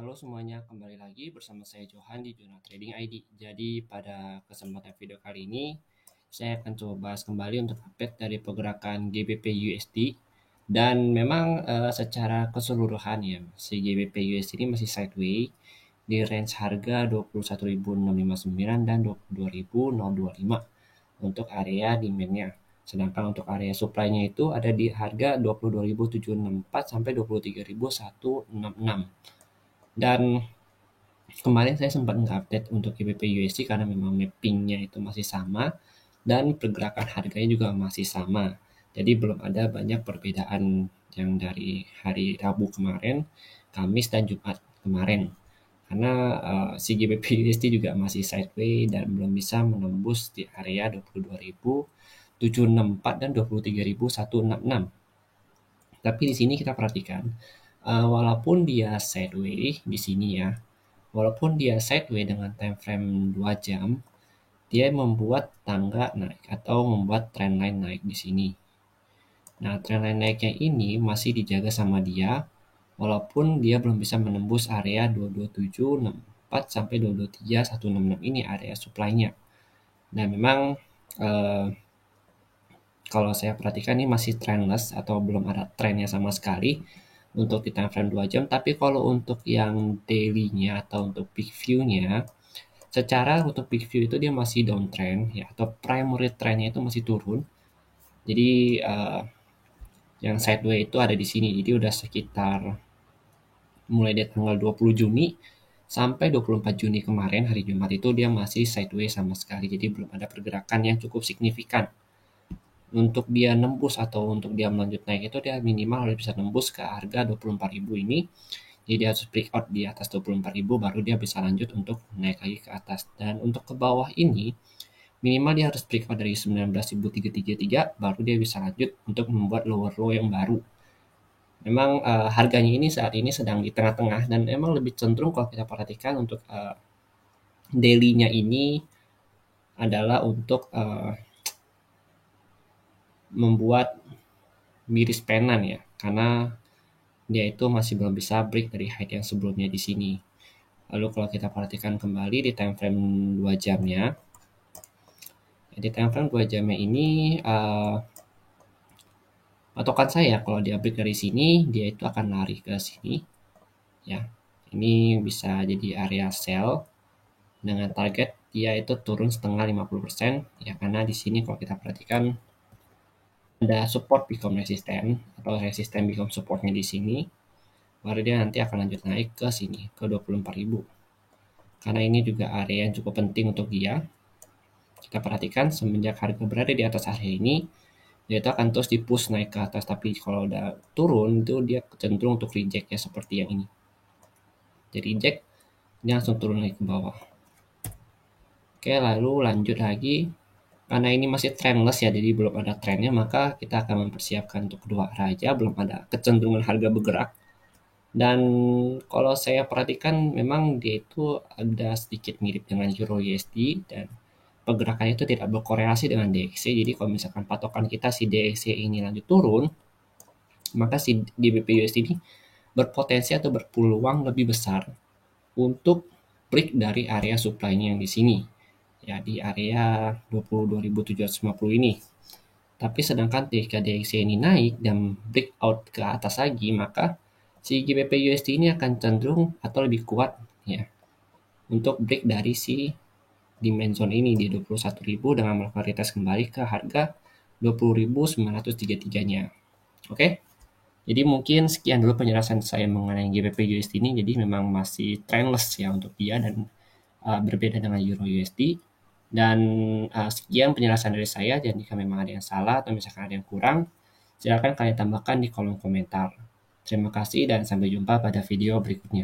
Halo semuanya, kembali lagi bersama saya Johan di Jurnal Trading ID. Jadi pada kesempatan video kali ini, saya akan coba bahas kembali untuk update dari pergerakan GBP USD. Dan memang secara keseluruhan ya, si GBP USD ini masih sideways di range harga 21.659 dan 22.025 untuk area demand-nya. Sedangkan untuk area supply-nya itu ada di harga 22.764 sampai 23.166. Dan kemarin saya sempat nge-update untuk GBP USD karena memang mappingnya itu masih sama dan pergerakan harganya juga masih sama. Jadi belum ada banyak perbedaan yang dari hari Rabu kemarin, Kamis dan Jumat kemarin. Karena si GBP USD juga masih sideways dan belum bisa menembus di area 22.764 dan 23.166. Tapi di sini kita perhatikan, walaupun dia sideways di sini ya, walaupun dia sideways dengan time frame 2 jam, dia membuat tangga naik atau membuat trendline naik di sini. Nah, trendline naiknya ini masih dijaga sama dia, walaupun dia belum bisa menembus area 22764 sampai 223.166 ini area supply-nya. Nah, memang kalau saya perhatikan ini masih trendless atau belum ada trennya sama sekali untuk di time frame 2 jam. Tapi kalau untuk yang daily-nya atau untuk big view-nya, secara untuk big view itu dia masih downtrend ya, atau primary trend-nya itu masih turun. Jadi yang sideways itu ada di sini. Jadi udah sekitar mulai dari tanggal 20 Juni sampai 24 Juni kemarin hari Jumat itu dia masih sideways sama sekali. Jadi belum ada pergerakan yang cukup signifikan. Untuk dia nembus atau untuk dia melanjut naik itu dia minimal harus bisa nembus ke harga 24.000 ini. Jadi dia harus break out di atas 24.000 baru dia bisa lanjut untuk naik lagi ke atas. Dan untuk ke bawah ini minimal dia harus break out dari 19.333 baru dia bisa lanjut untuk membuat lower low yang baru. Memang harganya ini saat ini sedang di tengah-tengah dan memang lebih cenderung kalau kita perhatikan untuk daily-nya ini adalah untuk membuat miris penan ya, karena dia itu masih belum bisa break dari height yang sebelumnya di sini. Lalu kalau kita perhatikan kembali di time frame 2 jamnya, di time frame 2 jamnya ini patokan saya kalau dia break dari sini, dia itu akan lari ke sini. Ya, ini bisa jadi area sell dengan target dia itu turun setengah 50% ya, karena di sini kalau kita perhatikan ada support become resisten atau resisten become supportnya di sini, baru dia nanti akan lanjut naik ke sini ke 24.000. Karena ini juga area yang cukup penting untuk dia. Kita perhatikan semenjak harga berada di atas area ini, dia itu akan terus di-push naik ke atas, tapi kalau udah turun itu dia cenderung untuk reject ya, seperti yang ini. Jadi reject, dia langsung turun lagi ke bawah. Oke, lalu lanjut lagi. Karena ini masih trendless ya, jadi belum ada trennya, maka kita akan mempersiapkan untuk kedua arah aja, belum ada kecenderungan harga bergerak. Dan kalau saya perhatikan memang dia itu ada sedikit mirip dengan Euro USD dan pergerakannya itu tidak berkorelasi dengan DXY. Jadi kalau misalkan patokan kita si DXY ini lanjut turun, maka si GBP USD ini berpotensi atau berpeluang lebih besar untuk break dari area supply-nya yang di sini. Ya, di area 22.750 ini. Tapi sedangkan ketika DXY ini naik dan breakout ke atas lagi, maka si GBP USD ini akan cenderung atau lebih kuat ya untuk break dari si demand zone ini di 21.000 dengan melakukan retest kembali ke harga 20.933-nya. Oke. Jadi mungkin sekian dulu penjelasan saya mengenai GBP USD ini. Jadi memang masih trendless ya untuk dia dan berbeda dengan Euro USD. Dan sekian penjelasan dari saya. Dan jika memang ada yang salah atau misalkan ada yang kurang, silakan kalian tambahkan di kolom komentar. Terima kasih dan sampai jumpa pada video berikutnya.